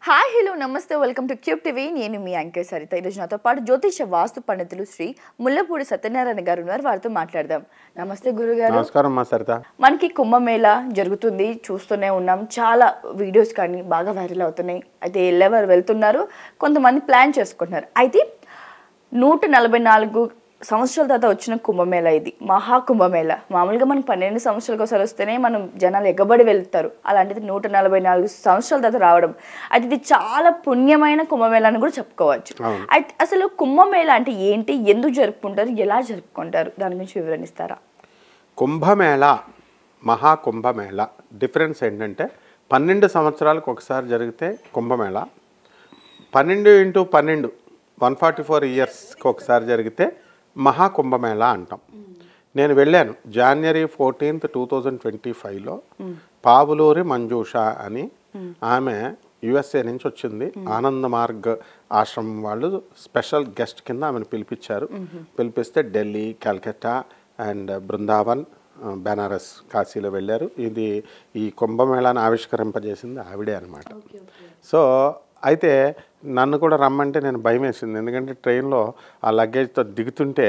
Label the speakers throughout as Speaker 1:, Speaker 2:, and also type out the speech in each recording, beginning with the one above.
Speaker 1: Hi hello నమస్తే welcome to cube TV నేను మీ anchor Saritha ఈరోజు నాతో పాటు జ్యోతిష వాస్తు పండితులు శ్రీ ముల్లపూడి సత్యనారాయణ గారు ఉన్నారు వారితో మాట్లాడదాం నమస్తే గురుగారు
Speaker 2: నమస్కారం మా సరిత
Speaker 1: మనకి కుంభమేళ జరుగుతుంది చూస్తూనే ఉన్నాం చాలా వీడియోస్ కానీ బాగా వైరల్ అవుతున్నాయి అయితే ఎవరు వెళ్తున్నారు కొంతమంది ప్లాన్ చేసుకుంటున్నారు అయితే 144 సంవత్సరాల తర్వాత వచ్చిన కుంభమేళ ఇది మహాకుంభమేళ మామూలుగా మనకి 12 సంవత్సరాలకు ఒకసారి వస్తేనే మనం జనాలు ఎగబడి వెళ్తారు అలాంటిది 144 సంవత్సరాల తర్వాత రావడం అయితే ఇది చాలా పుణ్యమైన కుంభమేళ అని కూడా చెప్పుకోవచ్చు అయితే అసలు కుంభమేళ అంటే ఏంటి ఎందుకు జరుపుకుంటారు ఎలా జరుపుకుంటారు దాని గురించి వివరణిస్తారా
Speaker 2: కుంభమేళ మహాకుంభమేళ డిఫరెన్స్ ఏంటంటే 12 సంవత్సరాలకు ఒకసారి జరిగితే కుంభమేళ 12 × 12 144 ఇయర్స్కి ఒకసారి జరిగితే మహాకుంభమేళ అంటాం నేను వెళ్ళాను January 14th 2025లో పావులూరి మంజూష అని ఆమె USA నుంచి వచ్చింది ఆనంద మార్గ్ ఆశ్రమం వాళ్ళు స్పెషల్ గెస్ట్ కింద ఆమెను పిలిపించారు పిలిపిస్తే ఢిల్లీ కలకత్తా అండ్ బృందావన్ బెనారస్ కాశీలో వెళ్ళారు ఇది ఈ కుంభమేళాన్ని ఆవిష్కరింపజేసింది ఆవిడే అనమాట సో అయితే నన్ను కూడా రమ్మంటే నేను భయం వేసింది ఎందుకంటే ట్రైన్లో ఆ లగేజ్తో దిగుతుంటే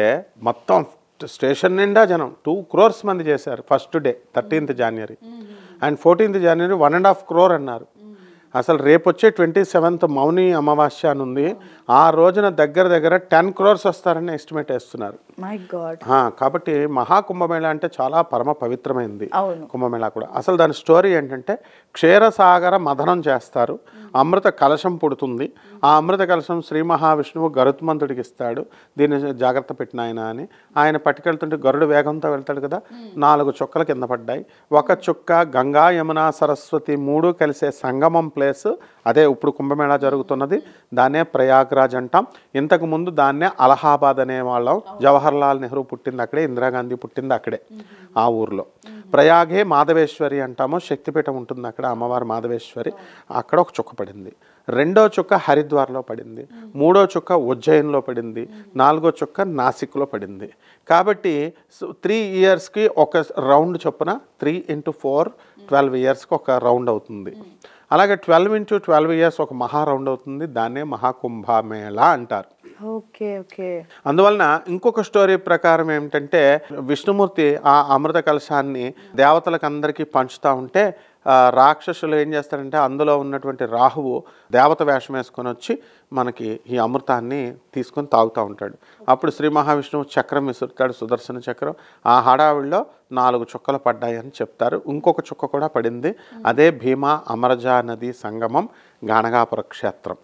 Speaker 2: మొత్తం స్టేషన్ నిండా జనం 2 crores మంది చేశారు first day 13th January and 14th January 1.5 crore అన్నారు అసలు రేపు వచ్చే 27th మౌని అమావాస్య అని ఉంది ఆ రోజున దగ్గర 10 crores వస్తారని ఎస్టిమేట్ వేస్తున్నారు
Speaker 1: మై గాడ్
Speaker 2: కాబట్టి మహాకుంభమేళ అంటే చాలా పరమ పవిత్రమైనది కుంభమేళ కూడా అసలు దాని స్టోరీ ఏంటంటే క్షీరసాగర మథనం చేస్తారు అమృత కలశం పుడుతుంది ఆ అమృత కలశం శ్రీ మహావిష్ణువు గరుత్మంతుడికి ఇస్తాడు దీన్ని జాగ్రత్త పెట్టిన అని ఆయన పట్టుకెళ్తుంటే గరుడు వేగంతో వెళ్తాడు కదా 4 చుక్కలు కింద పడ్డాయి ఒక చుక్క గంగా యమున సరస్వతి 3 కలిసే సంగమం ప్లేస్ అదే ఇప్పుడు కుంభమేళ జరుగుతున్నది దాన్నే ప్రయాగ్రాజ్ అంటాం ఇంతకు ముందు దాన్నే అలహాబాద్ అనేవాళ్ళం జవహర్లాల్ నెహ్రూ పుట్టింది అక్కడే ఇందిరాగాంధీ పుట్టింది అక్కడే ఆ ఊర్లో ప్రయాగే మాధవేశ్వరి అంటాము శక్తిపీఠం ఉంటుంది అక్కడ అమ్మవారు మాధవేశ్వరి అక్కడ ఒక చుక్క పడింది 2వ చుక్క హరిద్వార్లో పడింది 3వ చుక్క ఉజ్జయిన్లో పడింది 4వ చుక్క నాసిక్లో పడింది కాబట్టి 3 ఇయర్స్కి ఒక రౌండ్ చొప్పున 3 × 4 12 ఇయర్స్కి ఒక రౌండ్ అవుతుంది అలాగే 12 × 12 ఇయర్స్ ఒక మహా రౌండ్ అవుతుంది దాన్నే మహాకుంభమేళ అంటారు
Speaker 1: ఓకే ఓకే
Speaker 2: అందువలన ఇంకొక స్టోరీ ప్రకారం ఏమిటంటే విష్ణుమూర్తి ఆ అమృత కలశాన్ని దేవతలకు అందరికీ పంచుతూ ఉంటే రాక్షసులు ఏం చేస్తారంటే అందులో ఉన్నటువంటి రాహువు దేవత వేషం వేసుకొని వచ్చి మనకి ఈ అమృతాన్ని తీసుకొని తాగుతూ ఉంటాడు అప్పుడు శ్రీ మహావిష్ణువు చక్రం విసురుతాడు సుదర్శన చక్రం ఆ హడావిడిలో 4 చుక్కలు పడ్డాయి అని చెప్తారు ఇంకొక చుక్క కూడా పడింది అదే భీమా అమరజా నది సంగమం గాణగాపుర క్షేత్రం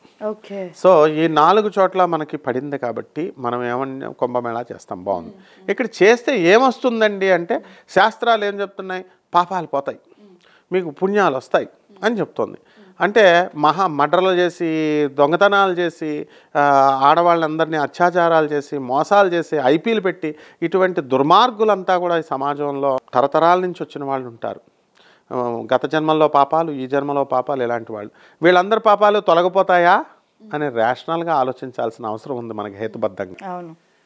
Speaker 2: సో ఈ 4 చోట్ల మనకి పడింది కాబట్టి మనం ఏమన్నా కుంభమేళా చేస్తాం బాగుంది ఇక్కడ చేస్తే ఏమొస్తుందండి అంటే శాస్త్రాలు ఏం చెప్తున్నాయి పాపాలు పోతాయి మీకు పుణ్యాలు వస్తాయి అని చెప్తోంది అంటే మర్డర్లు చేసి దొంగతనాలు చేసి ఆడవాళ్ళందరినీ అత్యాచారాలు చేసి మోసాలు చేసి ఐపీలు పెట్టి ఇటువంటి దుర్మార్గులంతా కూడా ఈ సమాజంలో తరతరాల నుంచి వచ్చిన వాళ్ళు ఉంటారు గత జన్మల్లో పాపాలు ఈ జన్మలో పాపాలు ఇలాంటి వాళ్ళు వీళ్ళందరి పాపాలు తొలగిపోతాయా అని రేషనల్గా ఆలోచించాల్సిన అవసరం ఉంది మనకి హేతుబద్ధంగా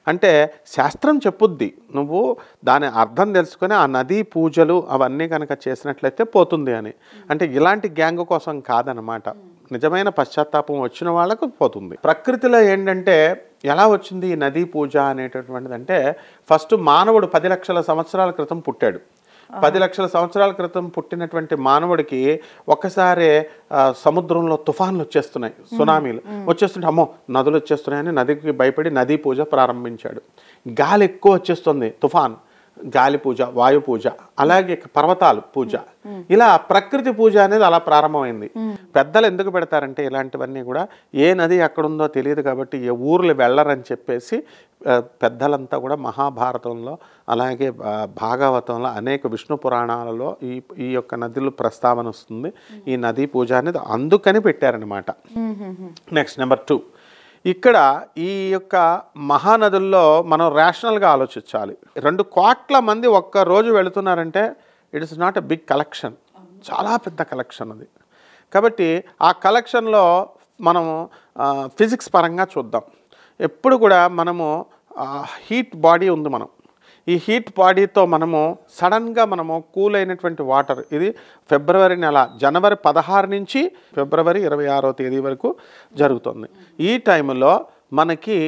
Speaker 2: అంటే శాస్త్రం చెప్పుద్ది నువ్వు దాని అర్థం తెలుసుకొని ఆ నదీ పూజలు అవన్నీ కనుక చేసినట్లయితే పోతుంది అని అంటే ఇలాంటి గ్యాంగ్ కోసం కాదనమాట నిజమైన పశ్చాత్తాపం వచ్చిన వాళ్ళకు పోతుంది ప్రకృతిలో ఏంటంటే ఎలా వచ్చింది ఈ నదీ పూజ అనేటటువంటిది అంటే ఫస్ట్ మానవుడు 10 లక్షల సంవత్సరాల క్రితం పుట్టాడు 10 లక్షల సంవత్సరాల క్రితం పుట్టినటువంటి మానవుడికి ఒక్కసారి సముద్రంలో తుఫాన్లు వచ్చేస్తున్నాయి సునామీలు వచ్చేస్తుంటే అమ్మో నదులు వచ్చేస్తున్నాయని నదికి భయపడి నదీ పూజ ప్రారంభించాడు గాలి ఎక్కువ వచ్చేస్తుంది తుఫాన్ గాలి పూజ వాయు పూజ అలాగే పర్వతాలు పూజ ఇలా ప్రకృతి పూజ అనేది అలా ప్రారంభమైంది పెద్దలు ఎందుకు పెడతారంటే ఇలాంటివన్నీ కూడా ఏ నది ఎక్కడుందో తెలియదు కాబట్టి ఏ ఊర్లు వెళ్ళరని చెప్పేసి పెద్దలంతా కూడా మహాభారతంలో అలాగే భాగవతంలో అనేక విష్ణు పురాణాలలో ఈ యొక్క నదులు ప్రస్తావన వస్తుంది ఈ నదీ పూజ అనేది అందుకని పెట్టారనమాట నెక్స్ట్ నెంబర్ 2 ఇక్కడ ఈ యొక్క మహానదుల్లో మనం రేషనల్గా ఆలోచించాలి 2 కోట్ల మంది ఒక్క రోజు వెళుతున్నారంటే it is not a big collection చాలా పెద్ద కలెక్షన్ అది కాబట్టి ఆ కలెక్షన్లో మనము ఫిజిక్స్ పరంగా చూద్దాం ఎప్పుడు కూడా మనము హీట్ బాడీ ఉంది మనం ఈ హీట్ బాడీతో మనము సడన్గా మనము కూల్ అయినటువంటి వాటర్, ఇది ఫిబ్రవరి నెల జనవరి 16 నుంచి ఫిబ్రవరి 26వ తేదీ వరకు జరుగుతుంది. ఈ టైంలో మనకి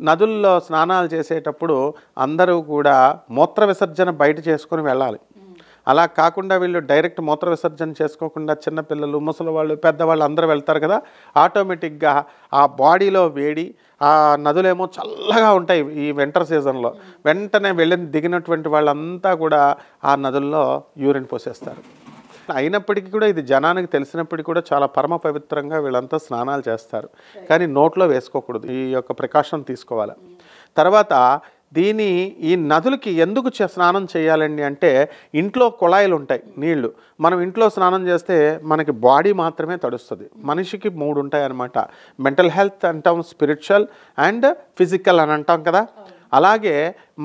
Speaker 2: నదుల్లో స్నానాలు చేసేటప్పుడు అందరూ కూడా మూత్ర విసర్జన బయట చేసుకొని వెళ్ళాలి. అలా కాకుండా వీళ్ళు డైరెక్ట్ మూత్ర విసర్జన చేసుకోకుండా చిన్నపిల్లలు, ముసలి వాళ్ళు, పెద్దవాళ్ళు అందరూ వెళ్తారు కదా, ఆటోమేటిక్గా ఆ బాడీలో వేడి, ఆ నదులేమో చల్లగా ఉంటాయి ఈ వింటర్ సీజన్లో. వెంటనే దిగినటువంటి వాళ్ళంతా కూడా ఆ నదుల్లో యూరిన్ పోసేస్తారు. అయినప్పటికీ కూడా ఇది జనానికి తెలిసినప్పటికీ కూడా చాలా పరమ పవిత్రంగా వీళ్ళంతా స్నానాలు చేస్తారు. కానీ నోట్లో వేసుకోకూడదు, ఈ యొక్క ప్రికాషన్ తీసుకోవాలి. తర్వాత ఈ నదులకి ఎందుకు స్నానం చేయాలండి అంటే, ఇంట్లో కుళాయిలు ఉంటాయి నీళ్లు. మనం ఇంట్లో స్నానం చేస్తే మనకి బాడీ మాత్రమే తడుస్తుంది. మనిషికి 3 ఉంటాయి అన్నమాట. మెంటల్ హెల్త్ అంటాం, స్పిరిచువల్ అండ్ ఫిజికల్ అని అంటాం కదా. అలాగే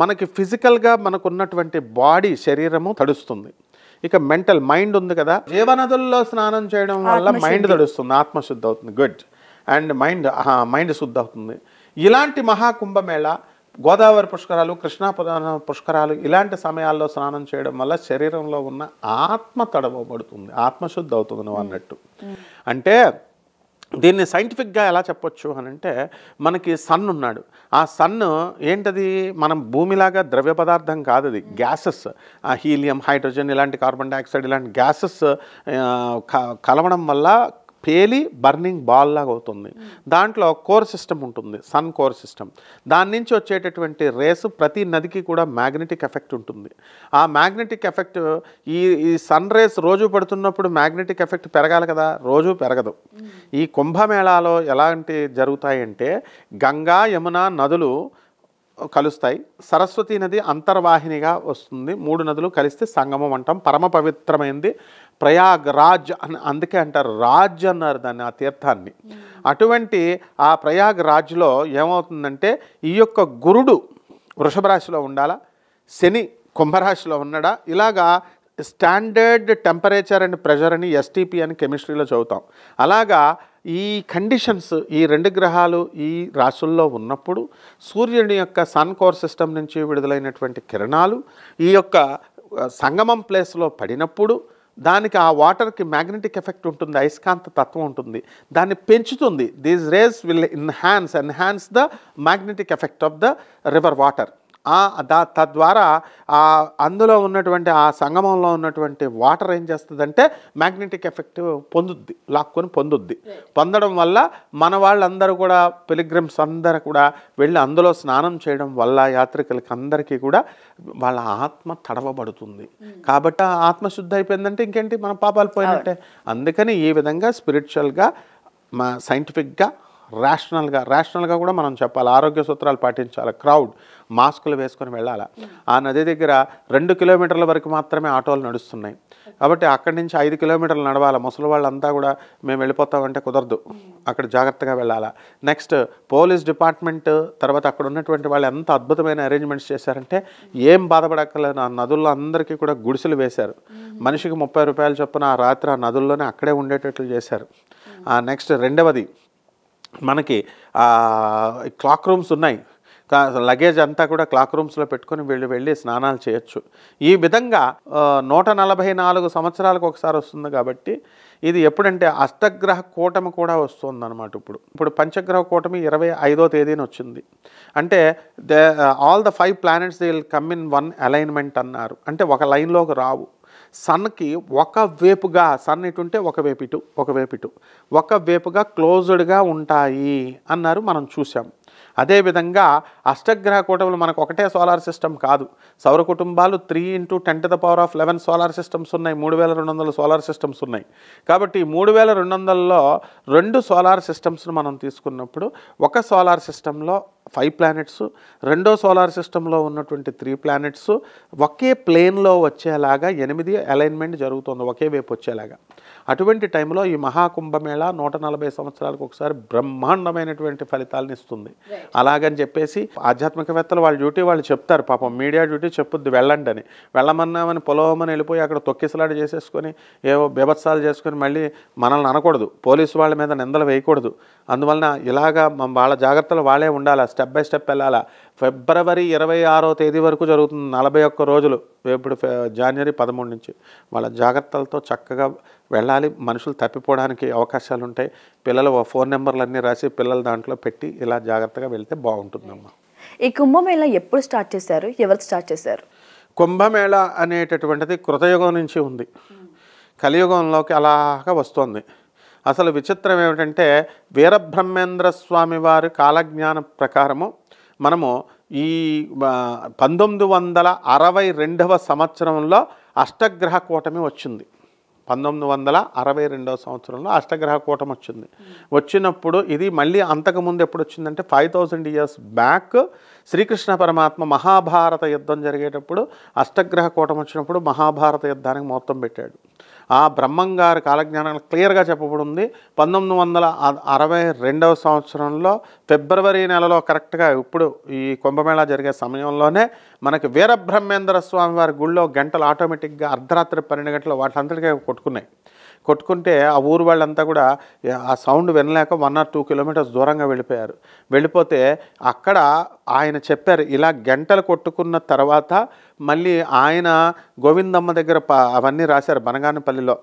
Speaker 2: మనకి ఫిజికల్గా మనకు ఉన్నటువంటి బాడీ శరీరము తడుస్తుంది. ఇక మెంటల్ మైండ్ ఉంది కదా, జీవనదుల్లో స్నానం చేయడం వల్ల మైండ్ తడుస్తుంది, ఆత్మశుద్ధి అవుతుంది. గుడ్. అండ్ మైండ్ శుద్ధి అవుతుంది. ఇలాంటి మహాకుంభమేళ, గోదావరి పుష్కరాలు, కృష్ణా పుష్కరాలు ఇలాంటి సమయాల్లో స్నానం చేయడం వల్ల శరీరంలో ఉన్న ఆత్మ తడవబడుతుంది, ఆత్మశుద్ధి అవుతుంది నువ్వు అన్నట్టు. అంటే దీన్ని సైంటిఫిక్గా ఎలా చెప్పొచ్చు అని అంటే, మనకి సన్ ఉన్నాడు. ఆ సన్ ఏంటది, మనం భూమిలాగా ద్రవ్య పదార్థం కాదు, అది గ్యాసెస్. ఆ హీలియం, హైడ్రోజన్ ఇలాంటి, కార్బన్ డైఆక్సైడ్ ఇలాంటి గ్యాసెస్ కలవడం వల్ల పేలి బర్నింగ్ బాల్ లాగా అవుతుంది. దాంట్లో కోర్ సిస్టమ్ ఉంటుంది, సన్ కోర్ సిస్టమ్. దాని నుంచి వచ్చేటటువంటి రేస్ ప్రతి నదికి కూడా మ్యాగ్నెటిక్ ఎఫెక్ట్ ఉంటుంది. ఆ మ్యాగ్నెటిక్ ఎఫెక్ట్ ఈ సన్ రేస్ రోజు పడుతున్నప్పుడు మ్యాగ్నెటిక్ ఎఫెక్ట్ పెరగాలి కదా, రోజు పెరగదు. ఈ కుంభమేళాలో ఎలాంటి జరుగుతాయంటే, గంగా, యమున నదులు కలుస్తాయి. సరస్వతి నది అంతర్వాహినిగా వస్తుంది. 3 నదులు కలిస్తే సంగమం అంటాం. పరమ పవిత్రమైంది ప్రయాగ్ రాజ్ అని అందుకే అంటారు, రాజ్ అన్నారు దాన్ని, ఆ తీర్థాన్ని. అటువంటి ఆ ప్రయాగ్ రాజ్లో ఏమవుతుందంటే, ఈ యొక్క గురుడు వృషభ రాశిలో ఉండాలా, శని కుంభరాశిలో ఉన్నాడా, ఇలాగా స్టాండర్డ్ టెంపరేచర్ అండ్ ప్రెషర్ అని ఎస్టీపీ అని కెమిస్ట్రీలో చదువుతాం. అలాగా ఈ కండిషన్స్, ఈ 2 గ్రహాలు ఈ రాశుల్లో ఉన్నప్పుడు సూర్యుని యొక్క సన్ కోర్ సిస్టమ్ నుంచి విడుదలైనటువంటి కిరణాలు ఈ యొక్క సంగమం ప్లేస్లో పడినప్పుడు దానికి ఆ వాటర్కి మ్యాగ్నెటిక్ ఎఫెక్ట్ ఉంటుంది, అయస్కాంత తత్వం ఉంటుంది, దాన్ని పెంచుతుంది. These rays will enhance the magnetic effect of the river water. తద్వారా అందులో ఉన్నటువంటి ఆ సంగమంలో ఉన్నటువంటి వాటర్ ఏం చేస్తుందంటే మ్యాగ్నెటిక్ ఎఫెక్ట్ లాక్కొని పొందుద్ది. పొందడం వల్ల మన వాళ్ళందరూ కూడా, పిలిగ్రిమ్స్ అందరూ కూడా వెళ్ళి అందులో స్నానం చేయడం వల్ల యాత్రికులకి అందరికీ కూడా వాళ్ళ ఆత్మ తడవబడుతుంది. కాబట్టి ఆత్మశుద్ధి అయిపోయిందంటే ఇంకేంటి, మన పాపాలు పోయినట్టే. అందుకని ఈ విధంగా స్పిరిచువల్గా, సైంటిఫిక్గా, రేషనల్గా కూడా మనం చెప్పాలి. ఆరోగ్య సూత్రాలు పాటించాలి. క్రౌడ్ మాస్కులు వేసుకొని వెళ్ళాలి. ఆ నది దగ్గర 2 కిలోమీటర్ల వరకు మాత్రమే ఆటోలు నడుస్తున్నాయి. కాబట్టి అక్కడి నుంచి 5 కిలోమీటర్లు నడవాలి. ముసలి వాళ్ళంతా కూడా మేము వెళ్ళిపోతామంటే కుదరదు, అక్కడ జాగ్రత్తగా వెళ్ళాలా. నెక్స్ట్ పోలీస్ డిపార్ట్మెంట్, తర్వాత అక్కడ ఉన్నటువంటి వాళ్ళు ఎంత అద్భుతమైన అరేంజ్మెంట్స్ చేశారంటే, ఏం బాధపడక్కర్లేదు. ఆ నదుల్లో అందరికీ కూడా గుడిసెలు వేశారు. మనిషికి 30 రూపాయలు చొప్పున ఆ రాత్రి ఆ నదుల్లోనే అక్కడే ఉండేటట్లు చేశారు. నెక్స్ట్ రెండవది, మనకి క్లాక్ రూమ్స్ ఉన్నాయి. లగేజ్ అంతా కూడా క్లాక్ రూమ్స్లో పెట్టుకొని వెళ్ళి స్నానాలు చేయొచ్చు. ఈ విధంగా 144 సంవత్సరాలకు ఒకసారి వస్తుంది. కాబట్టి ఇది ఎప్పుడంటే అష్టగ్రహ కూటమి కూడా వస్తుందన్నమాట. ఇప్పుడు పంచగ్రహ కూటమి 25వ తేదీన వచ్చింది. అంటే all the 5 planets they will come in 1 alignment అన్నారు. అంటే ఒక లైన్లోకి రావు. సన్కి ఒకవైపుగా, సన్ ఇటు ఉంటే ఒకవైపు ఇటు, ఒకవైపుగా క్లోజ్డ్గా ఉంటాయి అన్నారు, మనం చూసాం. అదేవిధంగా అష్టగ్రహ కూటములు మనకు ఒకటే సోలార్ సిస్టమ్ కాదు. సౌర కుటుంబాలు 3 × 10⁻11 సోలార్ సిస్టమ్స్ ఉన్నాయి. 3200 సోలార్ సిస్టమ్స్ ఉన్నాయి. కాబట్టి 3200లో 2 సోలార్ సిస్టమ్స్ను మనం తీసుకున్నప్పుడు, ఒక సోలార్ సిస్టంలో 5 ప్లానెట్స్, రెండో సోలార్ సిస్టంలో ఉన్నటువంటి 3 ప్లానెట్స్ ఒకే ప్లేన్లో వచ్చేలాగా 8 అలైన్మెంట్ జరుగుతుంది, ఒకే వైపు వచ్చేలాగా. అటువంటి టైంలో ఈ మహాకుంభమేళ 140 సంవత్సరాలకు ఒకసారి బ్రహ్మాండమైనటువంటి ఫలితాలను ఇస్తుంది. అలాగని చెప్పేసి ఆధ్యాత్మికవేత్తలు వాళ్ళ డ్యూటీ వాళ్ళు చెప్తారు. పాపం మీడియా డ్యూటీ చెప్పుద్ది వెళ్ళండి అని. వెళ్ళమన్నామని పొలవమని వెళ్ళిపోయి అక్కడ తొక్కిసలాట చేసేసుకొని ఏవో బీభత్సాలు చేసుకొని మళ్ళీ మనల్ని అనకూడదు, పోలీసు వాళ్ళ మీద నిందలు వేయకూడదు. అందువలన ఇలాగా వాళ్ళ జాగ్రత్తలు వాళ్ళే ఉండాలా, స్టెప్ బై స్టెప్ వెళ్ళాలా. ఫిబ్రవరి 26వ తేదీ వరకు జరుగుతుంది, 41 రోజులు. ఇప్పుడు జనవరి 13 నుంచి. వాళ్ళ జాగ్రత్తలతో చక్కగా వెళ్ళాలి. మనుషులు తప్పిపోవడానికి అవకాశాలు ఉంటాయి. పిల్లల ఫోన్ నెంబర్లన్నీ రాసి పిల్లల దాంట్లో పెట్టి ఇలా జాగ్రత్తగా వెళ్తే బాగుంటుందమ్మా.
Speaker 1: ఈ కుంభమేళ ఎప్పుడు స్టార్ట్ చేశారు, ఎవరు స్టార్ట్ చేశారు?
Speaker 2: కుంభమేళ అనేటటువంటిది కృతయుగం నుంచి ఉంది, కలియుగంలోకి అలాగా వస్తుంది. అసలు విచిత్రం ఏమిటంటే వీరబ్రహ్మేంద్ర స్వామి వారి కాలజ్ఞాన ప్రకారము మనము ఈ 1962వ సంవత్సరంలో అష్టగ్రహ కూటమి వచ్చింది. 1962వ సంవత్సరంలో అష్టగ్రహ కూటమి వచ్చింది. వచ్చినప్పుడు ఇది మళ్ళీ అంతకుముందు ఎప్పుడు వచ్చిందంటే 5000 ఇయర్స్ బ్యాక్ శ్రీకృష్ణ పరమాత్మ మహాభారత యుద్ధం జరిగేటప్పుడు అష్టగ్రహ కూటమి వచ్చినప్పుడు మహాభారత యుద్ధానికి మొత్తం పెట్టాడు. ఆ బ్రహ్మంగారి కాలజ్ఞానం క్లియర్గా చెప్పబడింది. 1962వ సంవత్సరంలో ఫిబ్రవరి నెలలో కరెక్ట్గా ఇప్పుడు ఈ కుంభమేళా జరిగే సమయంలోనే మనకి వీరబ్రహ్మేంద్ర స్వామి వారి గుళ్ళో గంటలు ఆటోమేటిక్గా అర్ధరాత్రి 12 గంటలు వాటింతటికే కొట్టుకున్నాయి. కొట్టుకుంటే ఆ ఊరు వాళ్ళంతా కూడా ఆ సౌండ్ వినలేక 1 or 2 కిలోమీటర్స్ దూరంగా వెళ్ళిపోయారు. వెళ్ళిపోతే అక్కడ ఆయన చెప్పారు, ఇలా గంటలు కొట్టుకున్న తర్వాత మళ్ళీ ఆయన గోవిందమ్మ దగ్గర అవన్నీ రాశారు బనగానపల్లిలో.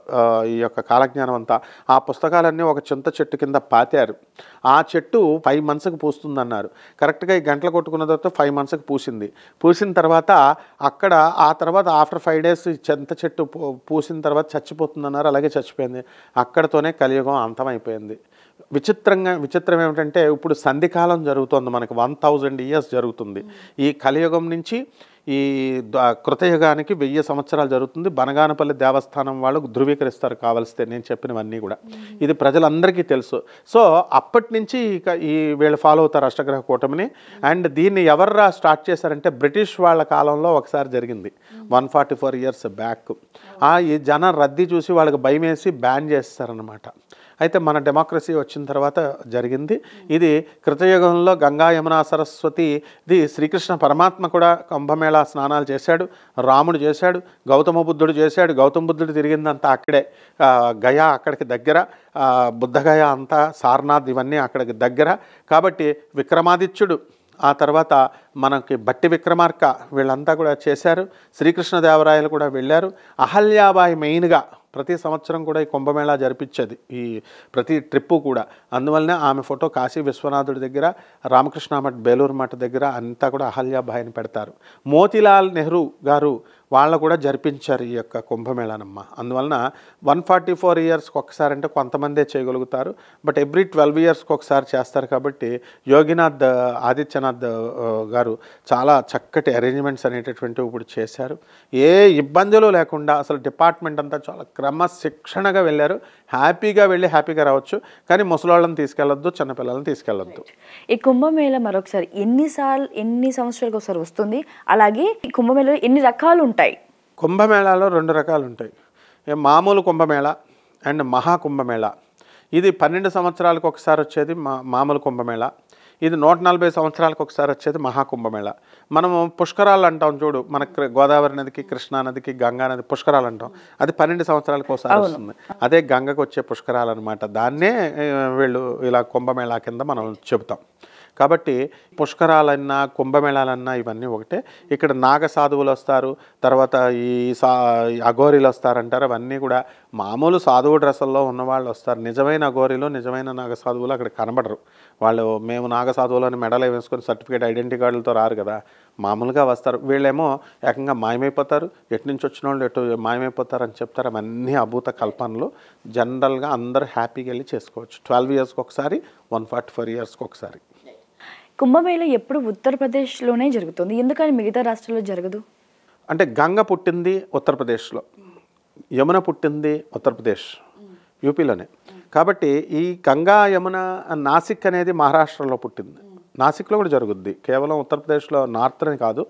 Speaker 2: ఈ యొక్క కాలజ్ఞానం అంతా ఆ పుస్తకాలన్నీ ఒక చింత చెట్టు కింద పాతారు. ఆ చెట్టు 5 monthsకి పూస్తుందన్నారు. కరెక్ట్గా ఈ గంటలు కొట్టుకున్న తర్వాత 5 monthsకి పూసింది. పూసిన తర్వాత అక్కడ ఆ తర్వాత ఆఫ్టర్ 5 days ఈ చింత చెట్టు పూసిన తర్వాత చచ్చిపోతుందన్నారు. అలాగే చచ్చిపోయింది. అక్కడతోనే కలియుగం అంతమైపోయింది. విచిత్రం ఏమిటంటే ఇప్పుడు సంధికాలం జరుగుతుంది, మనకి 1000 years జరుగుతుంది. ఈ కలియుగం నుంచి ఈ కృతయుగానికి 1000 సంవత్సరాలు జరుగుతుంది. బనగానపల్లి దేవస్థానం వాళ్ళు ధృవీకరిస్తారు కావలిస్తే నేను చెప్పినవన్నీ కూడా. ఇది ప్రజలందరికీ తెలుసు. సో అప్పటి నుంచి ఈ వీళ్ళు ఫాలో అవుతారు అష్టగ్రహ కూటమిని. అండ్ దీన్ని ఎవర్రా స్టార్ట్ చేశారంటే బ్రిటిష్ వాళ్ళ కాలంలో ఒకసారి జరిగింది 144 years బ్యాక్. ఈ జన రద్దీ చూసి వాళ్ళకి భయం వేసి బ్యాన్ చేస్తారనమాట. అయితే మన డెమోక్రసీ వచ్చిన తర్వాత జరిగింది ఇది. కృతయుగంలో గంగా యమునా సరస్వతి ఇది శ్రీకృష్ణ పరమాత్మ కూడా కుంభమేళా స్నానాలు చేశాడు, రాముడు చేశాడు, గౌతమ బుద్ధుడు చేశాడు. గౌతమ బుద్ధుడు తిరిగిందంతా అక్కడే, గయా అక్కడికి దగ్గర, బుద్ధగయ అంతా, సారనాథ్ ఇవన్నీ అక్కడికి దగ్గర. కాబట్టి విక్రమాదిత్యుడు, ఆ తర్వాత మనకి బట్టి విక్రమార్క వీళ్ళంతా కూడా చేశారు. శ్రీకృష్ణదేవరాయలు కూడా వెళ్ళారు. అహల్యాబాయి మెయిన్గా ప్రతి సంవత్సరం కూడా ఈ కుంభమేళా జరిపించేది, ఈ ప్రతి ట్రిప్పు కూడా. అందువల్లనే ఆమె ఫోటో కాశీ విశ్వనాథుడి దగ్గర, రామకృష్ణ మఠ్ బేలూరు మఠ్ దగ్గర అంతా కూడా అహల్యాబాయిని పెడతారు. మోతీలాల్ నెహ్రూ గారు వాళ్ళు కూడా జరిపించారు ఈ యొక్క కుంభమేళానమ్మ. అందువలన 144 yearsకి ఒకసారి అంటే కొంతమందే చేయగలుగుతారు, బట్ ఎవ్రీ 12 yearsకి ఒకసారి చేస్తారు. కాబట్టి యోగినాథ్ ఆదిత్యనాథ్ గారు చాలా చక్కటి అరేంజ్మెంట్స్ అనేటటువంటివి ఇప్పుడు చేశారు. ఏ ఇబ్బందులు లేకుండా అసలు డిపార్ట్మెంట్ అంతా చాలా క్రమశిక్షణగా వెళ్ళారు. హ్యాపీగా వెళ్ళి హ్యాపీగా రావచ్చు. కానీ ముసలోళ్ళని తీసుకెళ్ళొద్దు, చిన్నపిల్లలని తీసుకెళ్ళొద్దు.
Speaker 1: ఈ కుంభమేళ మరొకసారి ఎన్ని సంవత్సరాలకు ఒకసారి వస్తుంది? అలాగే ఈ కుంభమేళలో ఎన్ని రకాలు ఉంటాయి?
Speaker 2: కుంభమేళాలో 2 రకాలు ఉంటాయి. మామూలు కుంభమేళ అండ్ మహాకుంభమేళ. ఇది 12 సంవత్సరాలకు ఒకసారి వచ్చేది మామూలు కుంభమేళ. ఇది 140 సంవత్సరాలకు ఒకసారి వచ్చేది మహాకుంభమేళ. మనము పుష్కరాలు అంటాం చూడు, మనకు గోదావరి నదికి, కృష్ణా నదికి, గంగా నది పుష్కరాలు అంటాం. అది 12 సంవత్సరాలకు ఒకసారి వస్తుంది. అదే గంగకు వచ్చే పుష్కరాలు అనమాట. దాన్నే వీళ్ళు ఇలా కుంభమేళా కింద మనం చెబుతాం. కాబట్టి పుష్కరాలన్నా కుంభమేళాలన్నా ఇవన్నీ ఒకటే. ఇక్కడ నాగ సాధువులు వస్తారు, తర్వాత ఈ అఘోరీలు వస్తారంటారు. అవన్నీ కూడా మామూలు సాధువు డ్రెస్సుల్లో ఉన్నవాళ్ళు వస్తారు. నిజమైన అఘోరీలు, నిజమైన నాగ సాధువులు అక్కడ కనబడరు. వాళ్ళు మేము నాగ సాధువులని మెడలు వేసుకొని సర్టిఫికేట్ ఐడెంటిటీ కార్డులతో రారు కదా, మామూలుగా వస్తారు. వీళ్ళేమో ఏకంగా మాయమైపోతారు. ఎటు నుంచి వచ్చిన వాళ్ళు ఎటు మాయమైపోతారు అని చెప్తారు. అవన్నీ అభూత కల్పనలు. జనరల్గా అందరూ హ్యాపీగా వెళ్ళి చేసుకోవచ్చు. 12 yearsకి ఒకసారి, 144 yearsకి ఒకసారి.
Speaker 1: కుంభమేళ ఎప్పుడు ఉత్తరప్రదేశ్లోనే జరుగుతుంది, ఎందుకని మిగతా రాష్ట్రాల్లో జరగదు?
Speaker 2: అంటే గంగ పుట్టింది ఉత్తరప్రదేశ్లో, యమున పుట్టింది ఉత్తరప్రదేశ్, యూపీలోనే. కాబట్టి ఈ గంగా యమున నాసిక్ అనేది మహారాష్ట్రలో పుట్టింది. నాసిక్లో కూడా జరుగుద్ది, కేవలం ఉత్తరప్రదేశ్లో నార్త్ అని కాదు,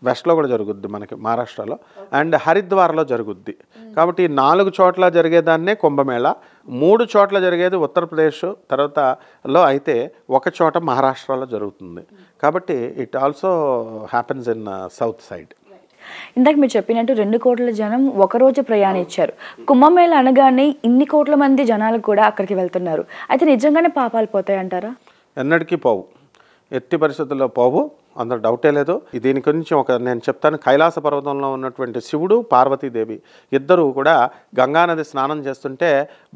Speaker 2: వెస్ట్లో కూడా జరుగుద్ది మనకి మహారాష్ట్రలో. అండ్ హరిద్వార్లో జరుగుద్ది. కాబట్టి 4 చోట్ల జరిగేదాన్నే కుంభమేళ. 3 చోట్ల జరిగేది ఉత్తరప్రదేశ్ తర్వాతలో అయితే 1 చోట మహారాష్ట్రలో జరుగుతుంది. కాబట్టి it also happens in south side.
Speaker 1: ఇందాక మీరు చెప్పినట్టు 2 కోట్ల జనం ఒకరోజు ప్రయాణించారు. కుంభమేళ అనగానే ఇన్ని కోట్ల మంది జనాలు కూడా అక్కడికి వెళ్తున్నారు. అయితే నిజంగానే పాపాలు పోతాయంటారా?
Speaker 2: ఎన్నటికీ పోవు, ఎట్టి పరిస్థితుల్లో పోవు. అందులో డౌటే లేదు. దీని గురించి నేను చెప్తాను. కైలాస పర్వతంలో ఉన్నటువంటి శివుడు, పార్వతీదేవి ఇద్దరు కూడా గంగానది స్నానం చేస్తుంటే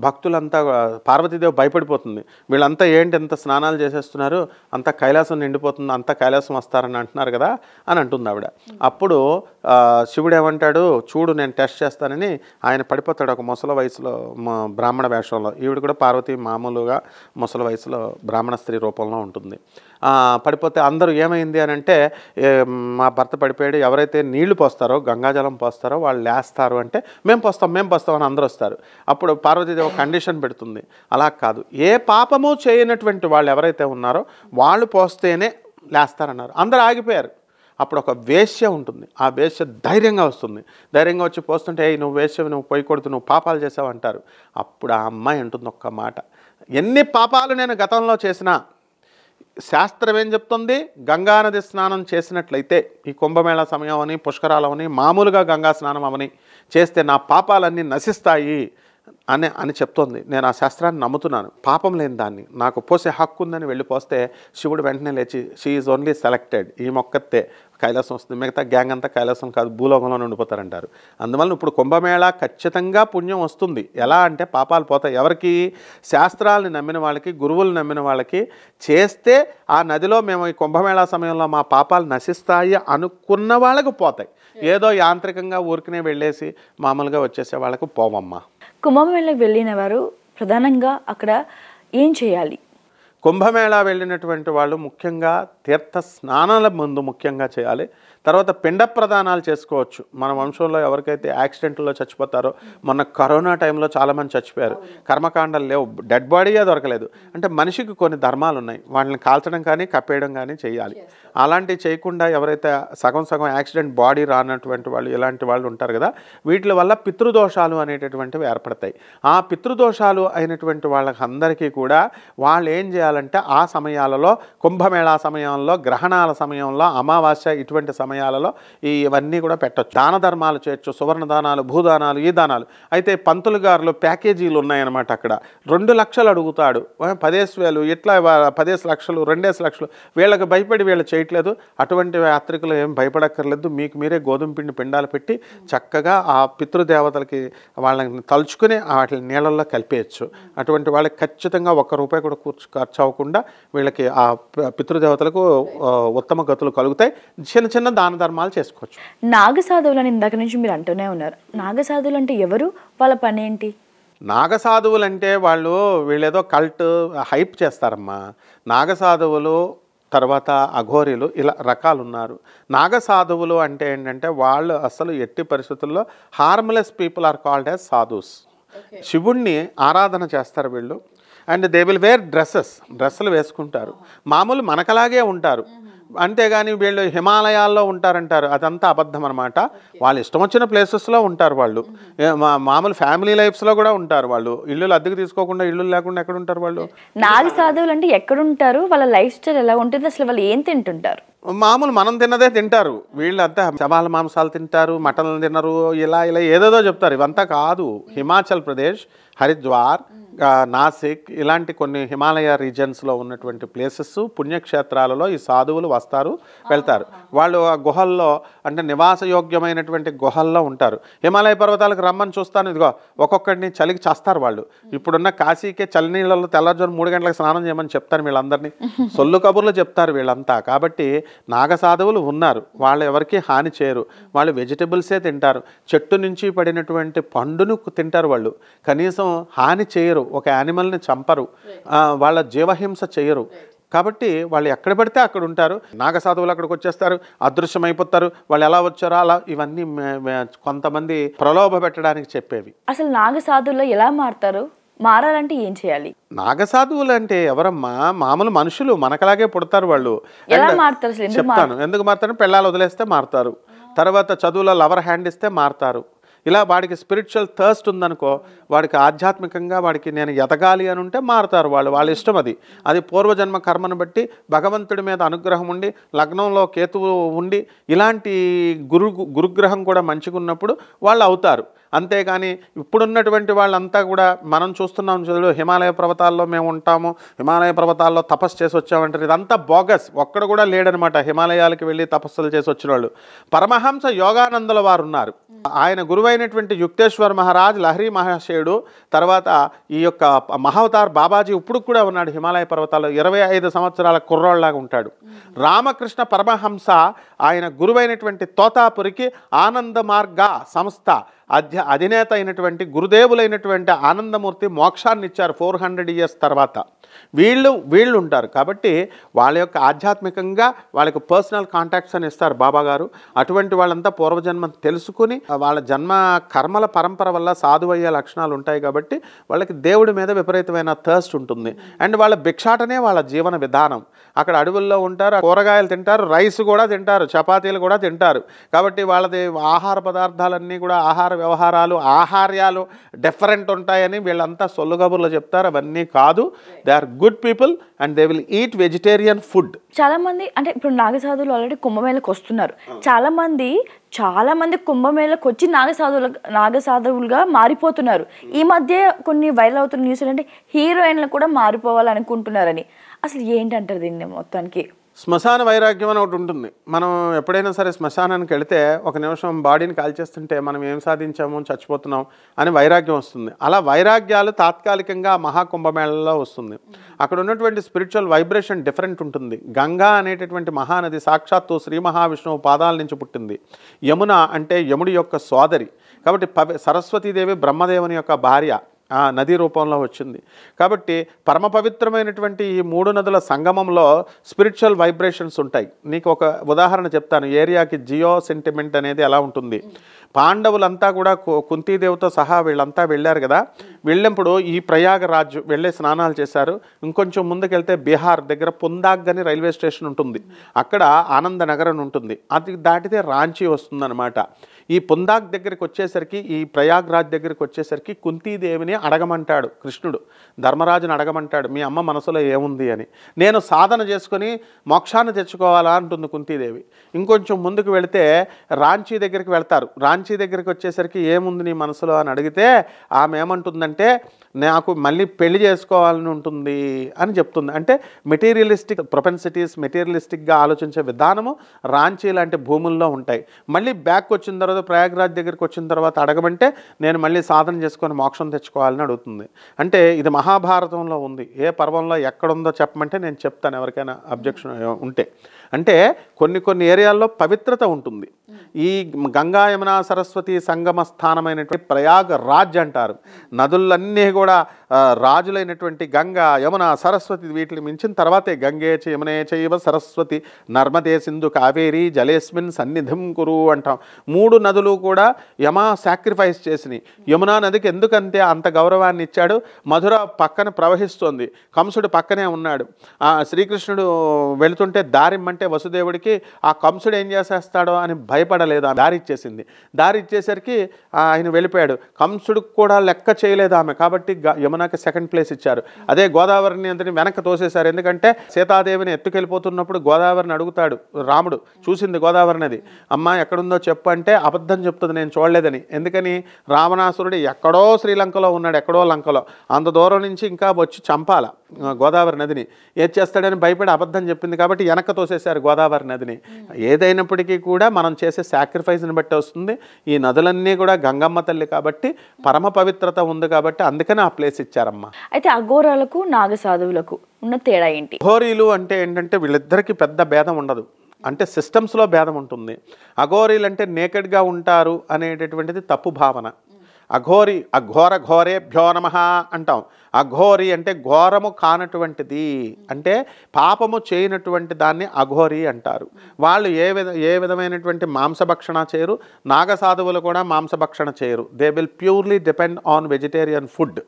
Speaker 2: భక్తులంతా, పార్వతీదేవి భయపడిపోతుంది, వీళ్ళంతా ఏంటి ఎంత స్నానాలు చేసేస్తున్నారు, అంతా కైలాసం నిండిపోతుంది, అంతా కైలాసం వస్తారని అంటున్నారు కదా అని అంటుంది ఆవిడ. అప్పుడు శివుడు ఏమంటాడు, చూడు నేను టెస్ట్ చేస్తానని ఆయన పడిపోతాడు ఒక ముసలి వయసులో బ్రాహ్మణ వేషంలో. ఈవిడ కూడా పార్వతి మామూలుగా ముసలి వయసులో బ్రాహ్మణ స్త్రీ రూపంలో ఉంటుంది. పడిపోతే అందరూ ఏమైంది అని అంటే, మా భర్త పడిపోయాడు, ఎవరైతే నీళ్లు పోస్తారో గంగాజలం పోస్తారో వాళ్ళు లేస్తారు అంటే, మేము పోస్తాం అని అందరూ వస్తారు. అప్పుడు పార్వతీదేవి కండిషన్ పెడుతుంది, అలా కాదు, ఏ పాపము చేయనటువంటి వాళ్ళు ఎవరైతే ఉన్నారో వాళ్ళు పోస్తేనే లేస్తారన్నారు. అందరూ ఆగిపోయారు. అప్పుడు ఒక వేశ్య ఉంటుంది, ఆ వేశ్య ధైర్యంగా వస్తుంది. ధైర్యంగా వచ్చి పోస్తుంటే, నువ్వు వేశ్యవి, నువ్వు పోయకూడదు, నువ్వు పాపాలు చేసావు అంటారు. అప్పుడు ఆ అమ్మాయి అంటుంది ఒక్క మాట, ఎన్ని పాపాలు నేను గతంలో చేసినా శాస్త్రం ఏం చెప్తుంది, గంగానది స్నానం చేసినట్లయితే, ఈ కుంభమేళా సమయం అని పుష్కరాలవని మామూలుగా గంగా స్నానం అవని చేస్తే నా పాపాలన్నీ నశిస్తాయి అని చెప్తోంది. నేను ఆ శాస్త్రాన్ని నమ్ముతున్నాను. పాపం లేని దాన్ని నాకు పోసే హక్కు ఉందని వెళ్ళిపోస్తే శివుడు వెంటనే లేచి, షీ ఈజ్ ఓన్లీ సెలెక్టెడ్, ఈ మొక్కతే కైలాసం వస్తుంది, మిగతా గ్యాంగ్ అంతా కైలాసం కాదు భూలోకంలో ఉండిపోతారంటారు. అందువల్ల ఇప్పుడు కుంభమేళా ఖచ్చితంగా పుణ్యం వస్తుంది. ఎలా అంటే పాపాలు పోతాయి. ఎవరికి? శాస్త్రాలను నమ్మిన వాళ్ళకి, గురువులు నమ్మిన వాళ్ళకి చేస్తే ఆ నదిలో మేము ఈ కుంభమేళా సమయంలో మా పాపాలు నశిస్తాయి అనుకున్న వాళ్ళకు పోతాయి. ఏదో యాంత్రికంగా ఊరికనే వెళ్ళేసి మామూలుగా వచ్చేసే వాళ్ళకు పోవమ్మా.
Speaker 1: కుంభమేళకు వెళ్ళిన వారు ప్రధానంగా అక్కడ ఏం చేయాలి?
Speaker 2: కుంభమేళా వెళ్ళినటువంటి వాళ్ళు ముఖ్యంగా తీర్థ స్నానాల ముందు ముఖ్యంగా చేయాలి. తర్వాత పిండ ప్రదానాలు చేసుకోవచ్చు. మన వంశంలో ఎవరికైతే యాక్సిడెంట్లో చచ్చిపోతారో, మొన్న కరోనా టైంలో చాలామంది చచ్చిపోయారు, కర్మకాండాలు లేవు, డెడ్ బాడీయే దొరకలేదు అంటే మనిషికి కొన్ని ధర్మాలు ఉన్నాయి, వాళ్ళని కాల్చడం కానీ కప్పేయడం కానీ చేయాలి. అలాంటివి చేయకుండా ఎవరైతే సగం యాక్సిడెంట్ బాడీ రానటువంటి వాళ్ళు, ఇలాంటి వాళ్ళు ఉంటారు కదా, వీటి వల్ల పితృదోషాలు అనేటటువంటివి ఏర్పడతాయి. ఆ పితృదోషాలు అయినటువంటి వాళ్ళకందరికీ కూడా వాళ్ళు ఏం చేయాలంటే, ఆ సమయాలలో కుంభమేళా సమయంలో, గ్రహణాల సమయంలో, అమావాస్య ఇటువంటి సమయాలలో ఇవన్నీ కూడా పెట్టచ్చు. దాన ధర్మాలు చేయొచ్చు, సువర్ణ దానాలు, భూదానాలు, ఈ దానాలు. అయితే పంతులు గారులు ప్యాకేజీలు ఉన్నాయన్నమాట. అక్కడ 2 లక్షలు అడుగుతాడు, 10,000 ఇట్లా 10 లక్షలు, 2 లక్షలు. వీళ్ళకి భయపడి వీళ్ళు చేయట్లేదు. అటువంటి యాత్రికులు ఏం భయపడక్కర్లేదు. మీకు మీరే గోధుమ పిండాలు పెట్టి చక్కగా ఆ పితృదేవతలకి వాళ్ళని తలుచుకుని వాటి నీళ్ళల్లో కలిపేయచ్చు. అటువంటి వాళ్ళకి ఖచ్చితంగా ₹1 కూడా ఖర్చు అవ్వకుండా వీళ్ళకి ఆ పితృదేవతలకు ఉత్తమ గతులు కలుగుతాయి. చిన్న చిన్న దాన ధర్మాలు చేసుకోవచ్చు.
Speaker 1: నాగసాధువులని ఇందాక నుంచి మీరు అంటూనే ఉన్నారు. నాగసాధువులు అంటే ఎవరు, వాళ్ళ పని ఏంటి?
Speaker 2: నాగసాధువులు అంటే వీళ్ళేదో కల్ట్ హైప్ చేస్తారమ్మా. నాగసాధువులు తర్వాత అఘోరీలు ఇలా రకాలు ఉన్నారు. నాగసాధువులు అంటే ఏంటంటే వాళ్ళు అసలు ఎట్టి పరిస్థితుల్లో harmless people are called as sadhus. శివుణ్ణి ఆరాధన చేస్తారు వీళ్ళు. అండ్ దే విల్ వేర్ డ్రెస్సులు వేసుకుంటారు, మామూలు మనకలాగే ఉంటారు. అంతేగాని వీళ్ళు హిమాలయాల్లో ఉంటారంటారు, అదంతా అబద్ధం అనమాట. వాళ్ళు ఇష్టం వచ్చిన ప్లేసెస్లో ఉంటారు. వాళ్ళు మామూలు ఫ్యామిలీ లైఫ్స్లో కూడా ఉంటారు. వాళ్ళు ఇల్లులు అద్దెకు తీసుకోకుండా, ఇల్లు లేకుండా ఎక్కడ ఉంటారు వాళ్ళు?
Speaker 1: నాగ సాధువులు అంటే ఎక్కడుంటారు, వాళ్ళ లైఫ్ స్టైల్ ఎలా ఉంటుంది, అసలు వాళ్ళు ఏం తింటుంటారు?
Speaker 2: మామూలు మనం తిన్నదే తింటారు. వీళ్ళంతా శవాల మాంసాలు తింటారు, మటన్లు తినరు, ఇలా ఏదేదో చెప్తారు. ఇవంతా కాదు. హిమాచల్ ప్రదేశ్, హరిద్వార్, నాసిక్ ఇలాంటి కొన్ని హిమాలయ రీజన్స్లో ఉన్నటువంటి ప్లేసెస్, పుణ్యక్షేత్రాలలో ఈ సాధువులు వస్తారు, వెళ్తారు. వాళ్ళు ఆ గుహల్లో అంటే నివాసయోగ్యమైనటువంటి గుహల్లో ఉంటారు. హిమాలయ పర్వతాలకు రమ్మని చూస్తాను, ఇదిగో ఒక్కొక్కడిని చలికి చేస్తారు వాళ్ళు. ఇప్పుడున్న కాశీకే చలి నీళ్ళలో తెల్లజోరు 3 గంటలకు స్నానం చేయమని చెప్తారు వీళ్ళందరినీ. సొల్లు కబుర్లు చెప్తారు వీళ్ళంతా. కాబట్టి నాగసాధువులు ఉన్నారు, వాళ్ళు ఎవరికి హాని చేయరు. వాళ్ళు వెజిటబుల్సే తింటారు, చెట్టు నుంచి పడినటువంటి పండును తింటారు. వాళ్ళు కనీసం హాని చేయరు, ఒక యానిమల్ని చంపరు, వాళ్ళ జీవహింస చేయరు. కాబట్టి వాళ్ళు ఎక్కడ పడితే అక్కడ ఉంటారు. నాగసాధువులు అక్కడికి వచ్చేస్తారు, అదృశ్యమైపోతారు. వాళ్ళు ఎలా వచ్చారో అలా, ఇవన్నీ కొంతమంది ప్రలోభ పెట్టడానికి చెప్పేవి.
Speaker 1: అసలు నాగసాధువుల్లో ఎలా మారుతారు, మారాలంటే ఏం చేయాలి?
Speaker 2: నాగసాధువులు అంటే ఎవరమ్మా? మామూలు మనుషులు, మనకలాగే పుడతారు వాళ్ళు.
Speaker 1: ఎలా మారుతారు?
Speaker 2: చెప్తాను ఎందుకు మారుతారు. పెళ్ళాలు వదిలేస్తే మారుతారు, తర్వాత చదువులో లవర్ హ్యాండ్ ఇస్తే మారుతారు, ఇలా వాడికి స్పిరిచువల్ థర్స్ట్ ఉందనుకో, వాడికి ఆధ్యాత్మికంగా వాడికి నేను ఎదగాలి అని ఉంటే మారుతారు వాళ్ళ ఇష్టం. అది పూర్వజన్మ కర్మను బట్టి భగవంతుడి మీద అనుగ్రహం ఉండి లగ్నంలో కేతువు ఉండి ఇలాంటి గురుగ్రహం కూడా మంచిగా ఉన్నప్పుడు వాళ్ళు అవుతారు. అంతేగాని ఇప్పుడున్నటువంటి వాళ్ళంతా కూడా మనం చూస్తున్నాం చదువు, హిమాలయ పర్వతాల్లో మేము ఉంటాము, హిమాలయ పర్వతాల్లో తపస్సు చేసి వచ్చామంటారు. ఇదంతా బోగస్. ఒక్కడ కూడా లేడనమాట హిమాలయాలకి వెళ్ళి తపస్సులు చేసి వచ్చిన వాళ్ళు. పరమహంస యోగానందుల వారు ఉన్నారు. ఆయన గురువైనటువంటి యుక్తేశ్వర్ మహారాజ్, లహరి మహాశయుడు, తర్వాత ఈ యొక్క మహావతార్ బాబాజీ ఇప్పుడు కూడా ఉన్నాడు హిమాలయ పర్వతాల్లో. 25 సంవత్సరాల కుర్రోళ్ళలాగా ఉంటాడు. రామకృష్ణ పరమహంస ఆయన గురువైనటువంటి తోతాపురికి ఆనంద మార్గ సంస్థ అధినేత అయినటువంటి గురుదేవులైనటువంటి ఆనందమూర్తి మోక్షాన్ని ఇచ్చారు 400 years తర్వాత. వీళ్ళు ఉంటారు కాబట్టి వాళ్ళ యొక్క ఆధ్యాత్మికంగా వాళ్ళకి పర్సనల్ కాంటాక్ట్స్ అని ఇస్తారు బాబా గారు. అటువంటి వాళ్ళంతా పూర్వజన్మ తెలుసుకుని వాళ్ళ జన్మ కర్మల పరంపర వల్ల సాధువయ్యే లక్షణాలు ఉంటాయి కాబట్టి వాళ్ళకి దేవుడి మీద విపరీతమైన థర్స్ట్ ఉంటుంది. అండ్ వాళ్ళ భిక్షాటనే వాళ్ళ జీవన విధానం. అక్కడ అడవుల్లో ఉంటారు, కూరగాయలు తింటారు, రైస్ కూడా తింటారు, చపాతీలు కూడా తింటారు. కాబట్టి వాళ్ళది ఆహార పదార్థాలన్నీ కూడా ఆహార వ్యవహారాలు ఆహార్యాలు డిఫరెంట్ ఉంటాయని వీళ్ళంతా సొల్లు కబుర్లు చెప్తారు. అవన్నీ కాదు. They are good people and they will eat vegetarian food.
Speaker 1: చాలా మంది అంటే ఇప్పుడు నాగసాధువులు ఆల్రెడీ కుంభమేళకు వస్తున్నారు. చాలా మంది కుంభమేళకు వచ్చి నాగసాధువులుగా మారిపోతున్నారు. ఈ మధ్య కొన్ని వైరల్ అవుతున్న న్యూస్ అంటే హీరోయిన్లు కూడా మారిపోవాలనుకుంటున్నారని. అసలు ఏంటంటారు దీన్ని మొత్తానికి?
Speaker 2: శ్మశాన వైరాగ్యం అని ఒకటి ఉంటుంది. మనం ఎప్పుడైనా సరే శ్మశానానికి వెళితే ఒక నిమిషం బాడీని కాల్చేస్తుంటే మనం ఏం సాధించాము, చచ్చిపోతున్నాం అని వైరాగ్యం వస్తుంది. అలా వైరాగ్యాలు తాత్కాలికంగా మహాకుంభమేళలో వస్తుంది. అక్కడ ఉన్నటువంటి స్పిరిచువల్ వైబ్రేషన్ డిఫరెంట్ ఉంటుంది. గంగా అనేటటువంటి మహానది సాక్షాత్తు శ్రీ మహావిష్ణువు పాదాల నుంచి పుట్టింది. యమున అంటే యముడి యొక్క సోదరి కాబట్టి సరస్వతీదేవి బ్రహ్మదేవుని యొక్క భార్య నది రూపంలో వచ్చింది. కాబట్టి పరమ పవిత్రమైనటువంటి ఈ 3 నదుల సంగమంలో స్పిరిచువల్ వైబ్రేషన్స్ ఉంటాయి. నీకు ఒక ఉదాహరణ చెప్తాను. ఏరియాకి జియో సెంటిమెంట్ అనేది ఎలా ఉంటుంది. పాండవులంతా కూడా కుంతీదేవితో సహా వీళ్ళంతా వెళ్ళారు కదా. వెళ్ళినప్పుడు ఈ ప్రయాగరాజ్ వెళ్ళే స్నానాలు చేశారు. ఇంకొంచెం ముందుకెళ్తే బీహార్ దగ్గర పుందాగ్ అని రైల్వే స్టేషన్ ఉంటుంది. అక్కడ ఆనందనగర్ ఉంటుంది. అది దాటితే రాంచీ వస్తుందన్నమాట. ఈ పుందాగ్ దగ్గరికి వచ్చేసరికి, ఈ ప్రయాగ్రాజ్ దగ్గరికి వచ్చేసరికి కుంతీదేవిని అడగమంటాడు కృష్ణుడు. ధర్మరాజుని అడగమంటాడు, మీ అమ్మ మనసులో ఏముంది అని. నేను సాధన చేసుకుని మోక్షాన్ని తెచ్చుకోవాలా అంటుంది కుంతీదేవి. ఇంకొంచెం ముందుకు వెళితే రాంచీ దగ్గరికి వెళ్తారు. రాంచీ దగ్గరికి వచ్చేసరికి ఏముంది నీ మనసులో అని అడిగితే ఆమె ఏమంటుందంటే నాకు మళ్ళీ పెళ్లి చేసుకోవాలని ఉంటుంది అని చెప్తుంది. అంటే మెటీరియలిస్టిక్ ప్రొపెన్సిటీస్, మెటీరియలిస్టిక్గా ఆలోచించే విధానము రాంచీ లాంటి భూముల్లో ఉంటాయి. మళ్ళీ బ్యాక్ వచ్చిన తర్వాత ప్రయాగ్రాజ్ దగ్గరికి వచ్చిన తర్వాత అడగమంటే నేను మళ్ళీ సాధన చేసుకొని మోక్షం తెచ్చుకోవాలని అడుగుతుంది. అంటే ఇది మహాభారతంలో ఉంది. ఏ పర్వంలో ఎక్కడుందో చెప్పమంటే నేను చెప్తాను ఎవరికైనా అబ్జెక్షన్ ఉంటే. అంటే కొన్ని ఏరియాల్లో పవిత్రత ఉంటుంది. ఈ గంగా యమున సరస్వతి సంగమ స్థానమైనటువంటి ప్రయాగరాజ్ అంటారు. నదులన్నీ కూడా రాజులైనటువంటి గంగా యమున సరస్వతి వీటిని మించిన తర్వాతే గంగే చ యమునే చైవ సరస్వతి నర్మదే సింధు కావేరి జలేస్మిన్ సన్నిధిం కురు అంటాం. 3 నదులు కూడా యమ సాక్రిఫైస్ చేసినాయి. యమునా నదికి ఎందుకంటే అంత గౌరవాన్ని ఇచ్చాడు. మధుర పక్కన ప్రవహిస్తోంది, కంసుడు పక్కనే ఉన్నాడు. శ్రీకృష్ణుడు వెళుతుంటే దారిమ్మంటే వసుదేవుడికి ఆ కంసుడు ఏం చేసేస్తాడో అని భయపడలేదు. ఆమె దారి ఇచ్చేసింది. దారి ఇచ్చేసరికి ఆయన వెళ్ళిపోయాడు. కంసుడికి కూడా లెక్క చేయలేదు ఆమె. కాబట్టి యమునాకి 2nd place ఇచ్చారు. అదే గోదావరిని అంతని వెనక్కి తోసేశారు. ఎందుకంటే సీతాదేవిని ఎత్తుకెళ్ళిపోతున్నప్పుడు గోదావరిని అడుగుతాడు రాముడు. చూసింది గోదావరి నది. అమ్మ ఎక్కడుందో చెప్పు అంటే అబద్ధం చెప్తుంది, నేను చూడలేదని. ఎందుకని? రావణాసురుడు ఎక్కడో శ్రీలంకలో ఉన్నాడు, ఎక్కడో లంకలో. అంత దూరం నుంచి ఇంకా వచ్చి చంపాల గోదావరి నదిని. ఏది చేస్తాడని భయపడి అబద్ధం చెప్పింది కాబట్టి వెనక్కి తోసేశారు గోదావరి నదిని. ఏదైనప్పటికీ కూడా మనం చేసే సాక్రిఫైస్ని బట్టి వస్తుంది. ఈ నదులన్నీ కూడా గంగమ్మ తల్లి కాబట్టి పరమ పవిత్రత ఉంది కాబట్టి అందుకని ఆ ప్లేస్ ఇచ్చారమ్మా.
Speaker 1: అయితే అఘోరాలకు నాగసాధువులకు ఉన్న తేడా ఏంటి?
Speaker 2: అఘోరీలు అంటే ఏంటంటే వీళ్ళిద్దరికి పెద్ద భేదం ఉండదు. అంటే సిస్టమ్స్లో భేదం ఉంటుంది. అఘోరీలు అంటే నేకెడ్గా ఉంటారు అనేటటువంటిది తప్పు భావన. అఘోరి ఘోరేభ్యో నమః అంటాం. అఘోరి అంటే ఘోరము కానటువంటిది, అంటే పాపము చేయనటువంటి దాన్ని అఘోరి అంటారు. వాళ్ళు ఏ విధమైనటువంటి మాంసభక్షణ చేయరు. నాగసాధువులు కూడా మాంసభక్షణ చేయరు. They will purely depend on vegetarian food.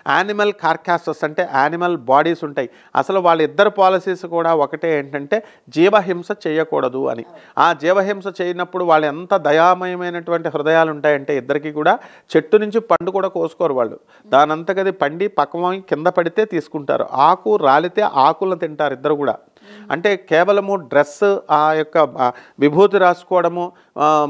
Speaker 2: Animal carcasses అంటే యానిమల్ బాడీస్ ఉంటాయి. అసలు వాళ్ళిద్దరు పాలసీస్ కూడా ఒకటే, ఏంటంటే జీవహింస చేయకూడదు అని. ఆ జీవహింస చేయనప్పుడు వాళ్ళు ఎంత దయామయమైనటువంటి హృదయాలు ఉంటాయంటే ఇద్దరికి కూడా చెట్టు నుంచి పండు కూడా కోసుకోరు వాళ్ళు. దానంతకది పండి పక్వమై కింద పడితే తీసుకుంటారు. ఆకు రాలితే ఆకులను తింటారు ఇద్దరు కూడా. అంటే కేవలము డ్రెస్ ఆ యొక్క విభూతి రాసుకోవడము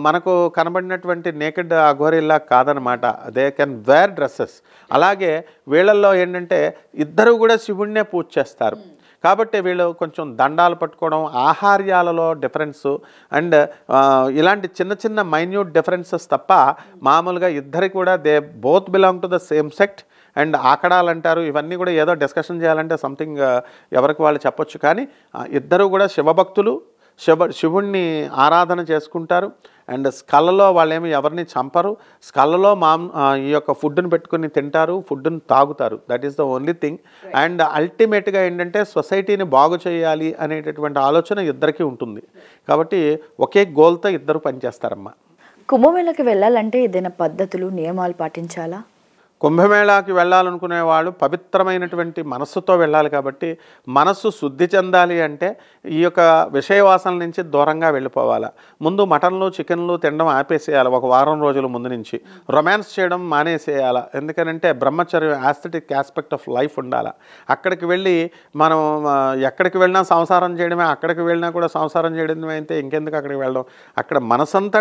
Speaker 2: మనకు కనబడినటువంటి నేకెడ్ అఘోరిల్లా కాదనమాట. They can wear dresses. అలాగే వీళ్ళల్లో ఏంటంటే ఇద్దరు కూడా శివుణ్ణే పూజ చేస్తారు. కాబట్టి వీళ్ళు కొంచెం దండాలు పట్టుకోవడం, ఆహార్యాలలో డిఫరెన్సు అండ్ ఇలాంటి చిన్న చిన్న మైన్యూట్ డిఫరెన్సెస్ తప్ప మామూలుగా ఇద్దరు కూడా they both belong to the same sect. And ఆకడాలు అంటారు, ఇవన్నీ కూడా ఏదో డిస్కషన్ చేయాలంటే సంథింగ్ ఎవరికి వాళ్ళు చెప్పొచ్చు. కానీ ఇద్దరు కూడా శివభక్తులు, శివుణ్ణి ఆరాధన చేసుకుంటారు. అండ్ స్కల్లలో వాళ్ళేమి ఎవరిని చంపరు. స్కల్లలో ఈ యొక్క ఫుడ్ని పెట్టుకుని తింటారు, ఫుడ్ని తాగుతారు. That is the only thing. And అల్టిమేట్గా ఏంటంటే సొసైటీని బాగు చేయాలి అనేటటువంటి ఆలోచన ఇద్దరికీ ఉంటుంది. కాబట్టి ఒకే గోల్తో ఇద్దరు పనిచేస్తారమ్మా.
Speaker 1: కుంభమేళకి వెళ్ళాలంటే ఏదైనా పద్ధతులు, నియమాలు పాటించాలా?
Speaker 2: కుంభమేళాకి వెళ్ళాలనుకునే వాళ్ళు పవిత్రమైనటువంటి మనస్సుతో వెళ్ళాలి. కాబట్టి మనస్సు శుద్ధి చెందాలి అంటే ఈ యొక్క విషయవాసన నుంచి దూరంగా వెళ్ళిపోవాలి. ముందు మటన్లు, చికెన్లు తినడం ఆపేసేయాలి. ఒక వారం రోజుల ముందు నుంచి రొమాన్స్ చేయడం మానేసేయాలి. ఎందుకనంటే బ్రహ్మచర్యం, ఆస్థెటిక్ ఆస్పెక్ట్ ఆఫ్ లైఫ్ ఉండాలి. అక్కడికి వెళ్ళి మనం ఎక్కడికి వెళ్ళినా సంసారం చేయడమే, అక్కడికి వెళ్ళినా కూడా సంసారం చేయడమే అయితే ఇంకెందుకు అక్కడికి వెళ్ళడం. అక్కడ మనసంతా